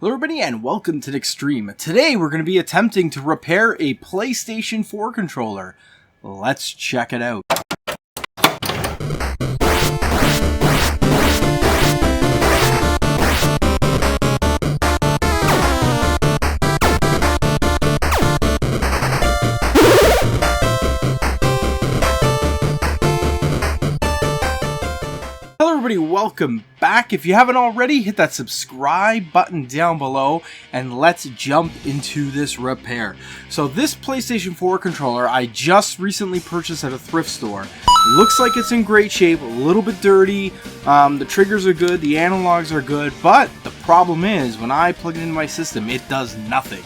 Hello everybody and welcome to the Extreme. Today we're going to be attempting to repair a PlayStation 4 controller. Let's check it out. Hello everybody, welcome back. If you haven't already, hit that subscribe button down below and let's jump into this repair. So this PlayStation 4 controller I just recently purchased at a thrift store. Looks like it's in great shape, a little bit dirty, the triggers are good, the analogs are good, but the problem is when I plug it into my system it does nothing.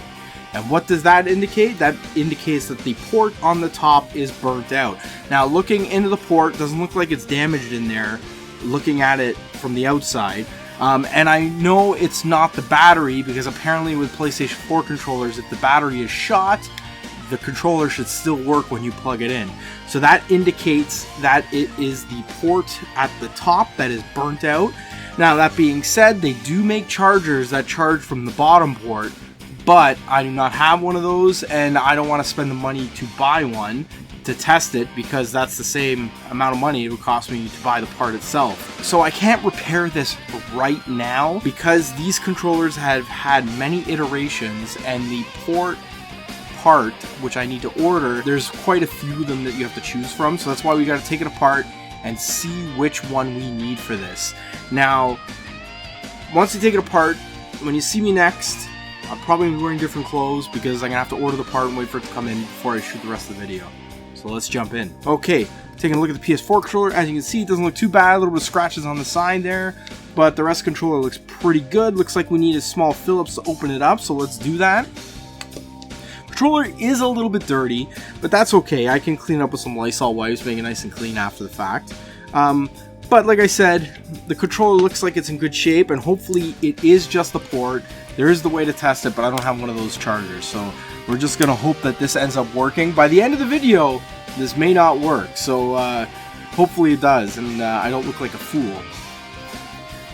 And what does that indicate? That indicates that the port on the top is burnt out. Now looking into the port, doesn't look like it's damaged in there. Looking at it from the outside, and I know it's not the battery because apparently with PlayStation 4 controllers, if the battery is shot, the controller should still work when you plug it in. So that indicates that it is the port at the top that is burnt out. Now that being said, they do make chargers that charge from the bottom port, but I do not have one of those and I don't want to spend the money to buy one to test it because that's the same amount of money it would cost me to buy the part itself. So I can't repair this right now because these controllers have had many iterations and the port part which I need to order, there's quite a few of them that you have to choose from, so that's why we got to take it apart and see which one we need for this. Now once you take it apart, when you see me next, I'll probably be wearing different clothes because I'm gonna have to order the part and wait for it to come in before I shoot the rest of the video. So let's jump in. Okay, taking a look at the PS4 controller. As you can see, it doesn't look too bad. A little bit of scratches on the side there, but the rest of the controller looks pretty good. Looks like we need a small Phillips to open it up, so let's do that. Controller is a little bit dirty, but that's okay. I can clean it up with some Lysol wipes, make it nice and clean after the fact. But like I said, the controller looks like it's in good shape, and hopefully it is just the port. There is the way to test it, but I don't have one of those chargers, so we're just gonna hope that this ends up working. By the end of the video, this may not work, so hopefully it does, and I don't look like a fool.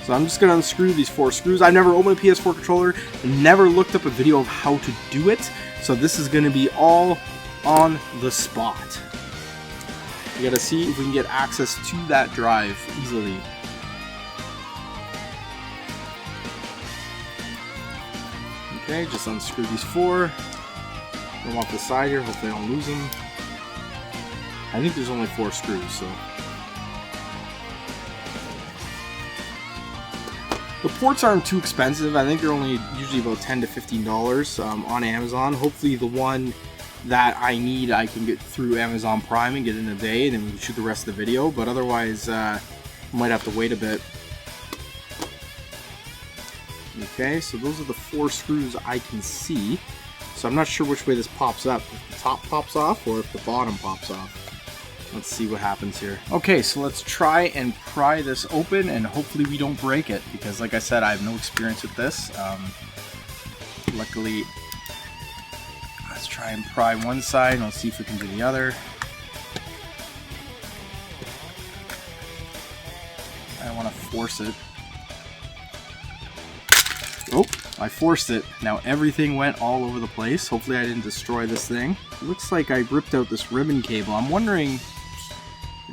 So I'm just gonna unscrew these 4 screws. I've never opened a PS4 controller and never looked up a video of how to do it, so this is gonna be all on the spot. We gotta see if we can get access to that drive easily. Okay, just unscrew these 4. Them off the side here, hopefully I don't lose them. I think there's only 4 screws, so. The ports aren't too expensive. I think they're only usually about $10 to $15 on Amazon. Hopefully the one that I need I can get through Amazon Prime and get in a day, and then we can shoot the rest of the video, but otherwise might have to wait a bit. Okay, so those are the 4 screws I can see. So I'm not sure which way this pops up, if the top pops off or if the bottom pops off. Let's see what happens here. Okay, so let's try and pry this open and hopefully we don't break it because like I said, I have no experience with this. Luckily, let's try and pry one side and we'll see if we can do the other. I don't want to force it. Oh, I forced it. Now everything went all over the place. Hopefully I didn't destroy this thing. It looks like I ripped out this ribbon cable. I'm wondering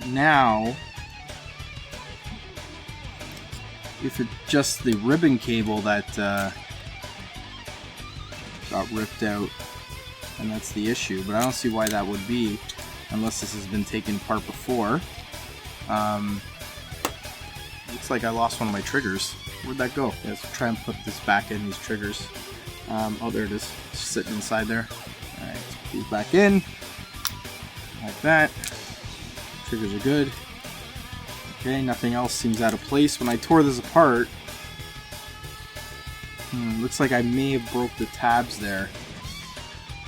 now if it's just the ribbon cable that got ripped out and that's the issue, but I don't see why that would be unless this has been taken apart before. Looks like I lost one of my triggers. Where'd that go? Let's try and put this back in, these triggers. Oh, there it is. It's sitting inside there. Alright, let's put these back in. Like that. Triggers are good. Okay, nothing else seems out of place. When I tore this apart, looks like I may have broke the tabs there.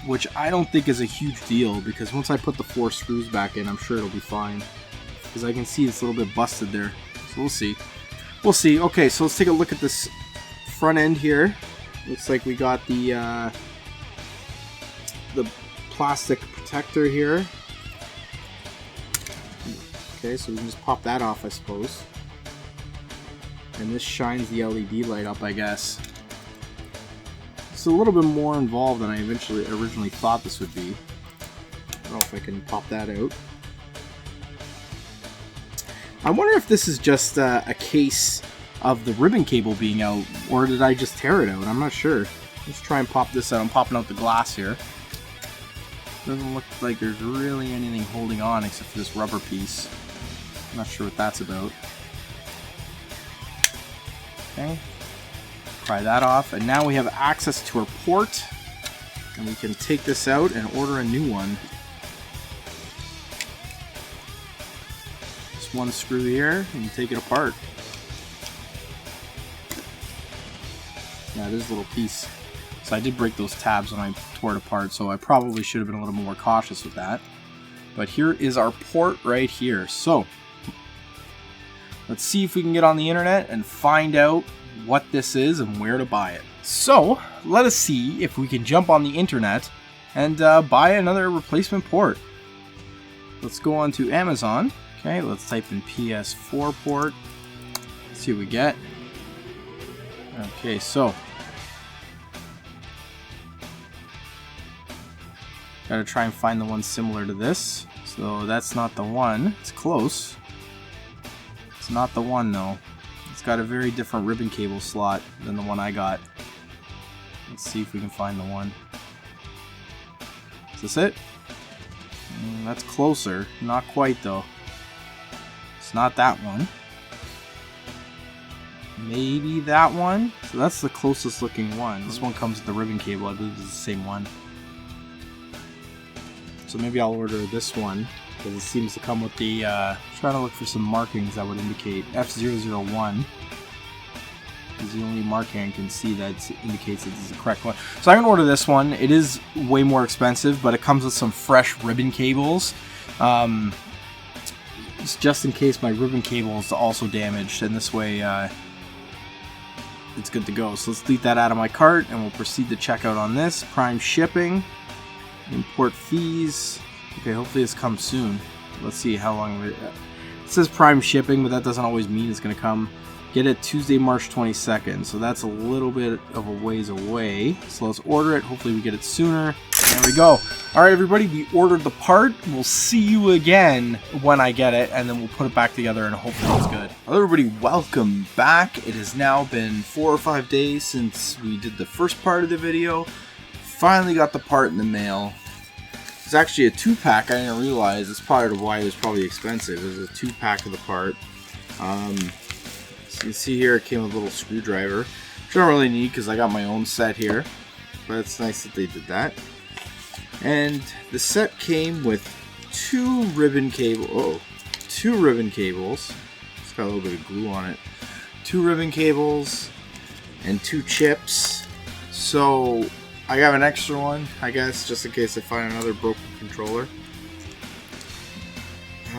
Which I don't think is a huge deal because once I put the 4 screws back in, I'm sure it'll be fine. Because I can see it's a little bit busted there. So we'll see. We'll see. Okay, so let's take a look at this front end here. Looks like we got the plastic protector here. Okay, so we can just pop that off, I suppose. And this shines the LED light up, I guess. It's a little bit more involved than I originally thought this would be. I don't know if I can pop that out. I wonder if this is just a case of the ribbon cable being out, or did I just tear it out? I'm not sure. Let's try and pop this out. I'm popping out the glass here. Doesn't look like there's really anything holding on except for this rubber piece. I'm not sure what that's about. Okay. Pry that off, and now we have access to our port, and we can take this out and order a new one. Just one screw here, and you take it apart. Yeah, it is a little piece. So I did break those tabs when I tore it apart, so I probably should have been a little more cautious with that. But here is our port right here. So let's see if we can get on the internet and find out what this is and where to buy it. So let us see if we can jump on the internet and buy another replacement port. Let's go on to Amazon. Okay, let's type in PS4 port. Let's see what we get. Okay, so gotta try and find the one similar to this. So that's not the one. It's close. It's not the one though. It's got a very different ribbon cable slot than the one I got. Let's see if we can find the one. Is this it? That's closer. Not quite though. It's not that one. Maybe that one? So that's the closest looking one. This one comes with the ribbon cable. I believe it's the same one. So maybe I'll order this one, because it seems to come with the, trying to look for some markings that would indicate F001 is the only marking I can see that indicates that this is the correct one. So I'm going to order this one. It is way more expensive, but it comes with some fresh ribbon cables. It's just in case my ribbon cable is also damaged, and this way it's good to go. So let's delete that out of my cart, and we'll proceed to checkout on this. Prime shipping. Import fees. Okay, hopefully this comes soon. Let's see how long it says prime shipping, but that doesn't always mean it's going to come. Get it Tuesday, March 22nd. So that's a little bit of a ways away. So let's order it. Hopefully we get it sooner. There we go. All right, everybody, we ordered the part. We'll see you again when I get it, and then we'll put it back together, and hopefully it's good. Hello, everybody. Welcome back. It has now been 4 or 5 days since we did the first part of the video. Finally got the part in the mail. It's actually a 2-pack. I didn't realize. It's part of why it was probably expensive. It was a 2-pack of the part. So you can see here it came with a little screwdriver, which I don't really need because I got my own set here. But it's nice that they did that. And the set came with 2 ribbon cables. Oh, 2 ribbon cables. It's got a little bit of glue on it. 2 ribbon cables and 2 chips. So I got an extra one, I guess, just in case I find another broken controller.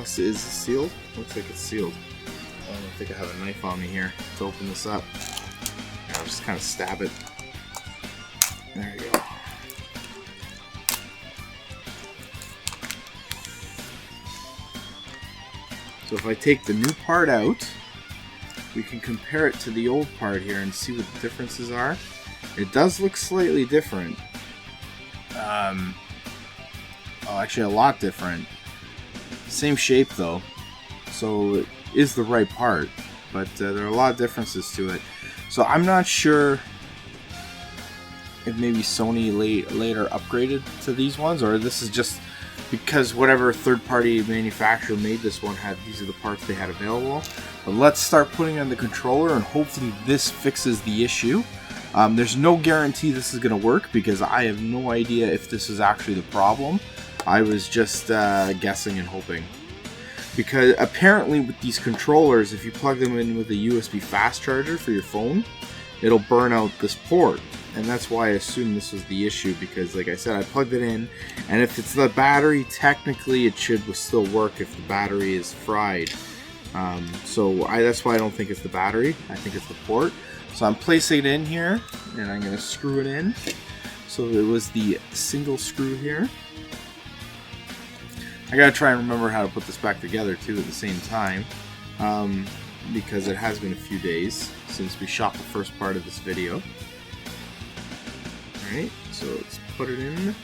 Is it sealed? Looks like it's sealed. I don't think I have a knife on me here to open this up. I'll just kind of stab it. There you go. So if I take the new part out, we can compare it to the old part here and see what the differences are. It does look slightly different. Oh, actually a lot different. Same shape though, so it is the right part, but there are a lot of differences to it. So I'm not sure if maybe Sony later upgraded to these ones, or this is just because whatever third-party manufacturer made this one these are the parts they had available. But let's start putting on the controller, and hopefully this fixes the issue. There's no guarantee this is going to work because I have no idea if this is actually the problem. I was just guessing and hoping. Because apparently with these controllers, if you plug them in with a USB fast charger for your phone, it'll burn out this port. And that's why I assumed this was the issue, because like I said, I plugged it in, and if it's the battery, technically it should still work if the battery is fried. That's why I don't think it's the battery. I think it's the port. So I'm placing it in here, and I'm going to screw it in. So it was the single screw here. I got to try and remember how to put this back together too at the same time, because it has been a few days since we shot the first part of this video. Alright, so let's put it in.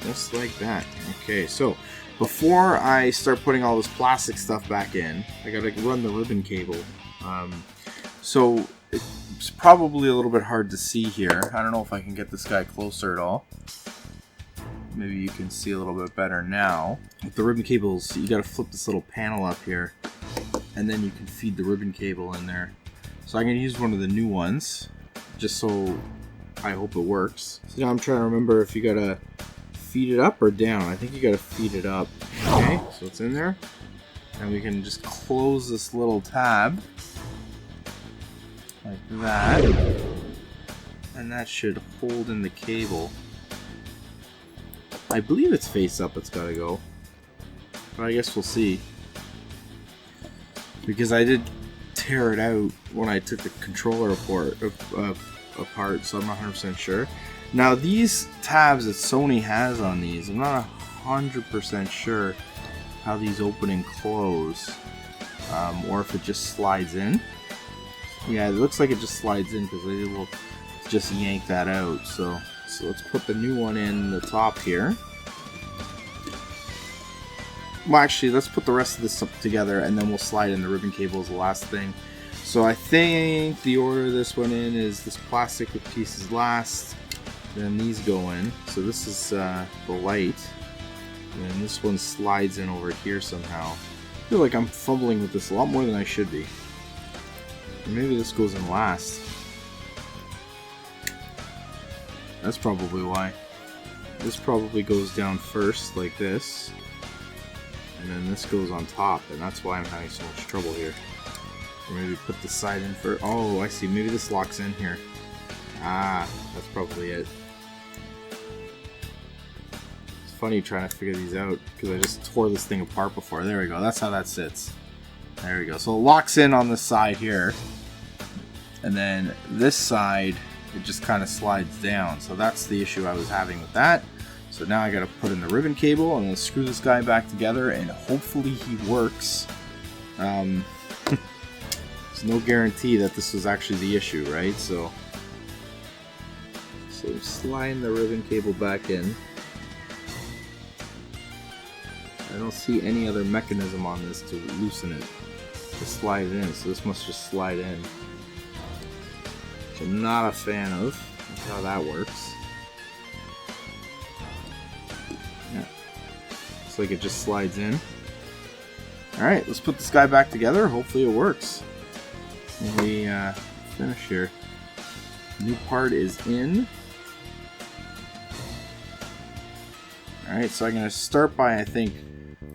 Just like that. Okay, so before I start putting all this plastic stuff back in, I gotta run the ribbon cable. So it's probably a little bit hard to see here. I don't know if I can get this guy closer at all. Maybe you can see a little bit better now. With the ribbon cables, you gotta flip this little panel up here, and then you can feed the ribbon cable in there. So I'm gonna use one of the new ones, just so I hope it works. So now I'm trying to remember if you gotta feed it up or down. I think you gotta feed it up. Okay, so it's in there. And we can just close this little tab like that. And that should hold in the cable. I believe it's face up it's gotta go. But I guess we'll see. Because I did tear it out when I took the controller apart, so I'm not 100% sure. Now these tabs that Sony has on these, I'm not 100% sure how these open and close. Or if it just slides in. Yeah, it looks like it just slides in because they will just yank that out. So let's put the new one in the top here. Well, actually, let's put the rest of this up together and then we'll slide in the ribbon cable as the last thing. So I think the order this one in is this plastic piece is last, then these go in. So this is the light, and then this one slides in over here somehow. I feel like I'm fumbling with this a lot more than I should be. Or maybe this goes in last. That's probably why. This probably goes down first, like this. And then this goes on top, and that's why I'm having so much trouble here. Or maybe put this side in first. Oh, I see. Maybe this locks in here. Ah, that's probably it. It's funny trying to figure these out, because I just tore this thing apart before. There we go. That's how that sits. There we go. So it locks in on this side here. And then this side, it just kind of slides down. So that's the issue I was having with that. So now I got to put in the ribbon cable and then screw this guy back together, and hopefully he works. There's no guarantee that this was actually the issue, right? So sliding the ribbon cable back in. I don't see any other mechanism on this to loosen it, to slide it in. So this must just slide in. Which I'm not a fan of. That's how that works. Yeah. Looks like it just slides in. Alright, let's put this guy back together. Hopefully it works. And we finish here. New part is in. Alright, so I'm going to start by, I think,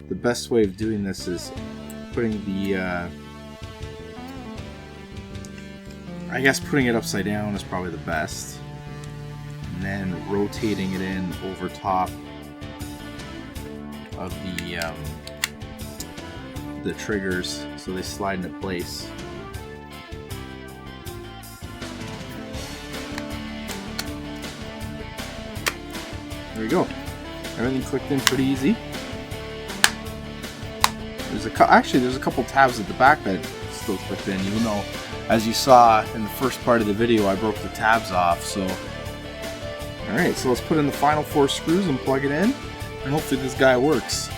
the best way of doing this is putting the, I guess putting it upside down is probably the best. And then rotating it in over top of the triggers so they slide into place. There we go. Everything clicked in pretty easy. Actually, there's a couple tabs at the back that still clicked in, even though, as you saw in the first part of the video, I broke the tabs off. So, all right, so let's put in the final 4 screws and plug it in, and hopefully this guy works.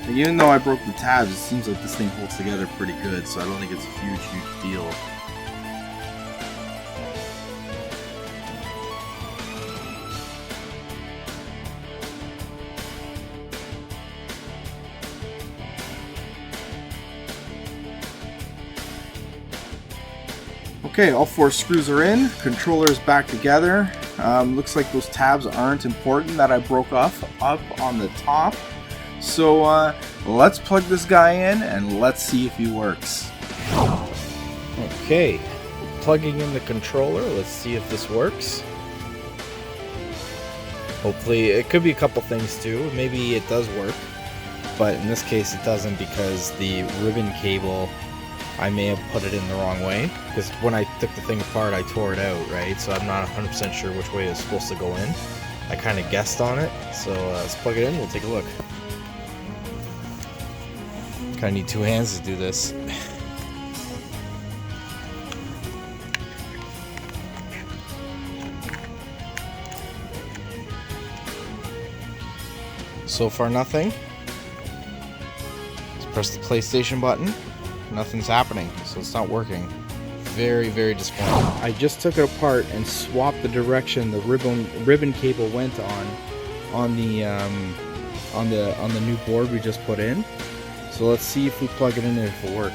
Even though I broke the tabs, it seems like this thing holds together pretty good, so I don't think it's a huge deal. Okay, all 4 screws are in, controller is back together. Looks like those tabs aren't important that I broke off up on the top. So let's plug this guy in and let's see if he works. Okay, plugging in the controller. Let's see if this works. Hopefully, it could be a couple things too. Maybe it does work, but in this case it doesn't because the ribbon cable, I may have put it in the wrong way, because when I took the thing apart I tore it out, right? So I'm not 100% sure which way it's supposed to go in. I kind of guessed on it, so let's plug it in, we'll take a look. Kind of need two hands to do this. So far nothing. Let's press the PlayStation button. Nothing's happening, so it's not working. Very, very disappointing. I just took it apart and swapped the direction the ribbon cable went on the new board we just put in. So let's see if we plug it in and if it'll work.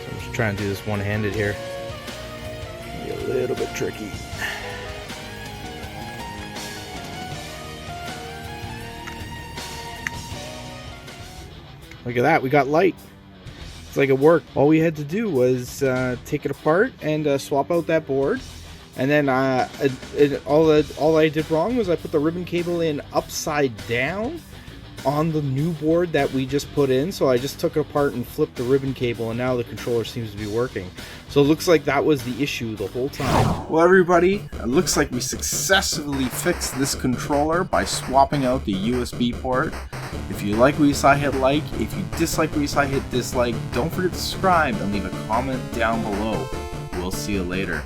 So I'm just trying to do this one-handed here. Be a little bit tricky. Look at that, we got light. It's like it worked. All we had to do was take it apart and swap out that board. And then all I did wrong was I put the ribbon cable in upside down on the new board that we just put in. So I just took it apart and flipped the ribbon cable, and now the controller seems to be working. So it looks like that was the issue the whole time. Well, everybody, it looks like we successfully fixed this controller by swapping out the USB port. If you like what you saw, hit like. If you dislike what you saw, hit dislike. Don't forget to subscribe and leave a comment down below. We'll see you later.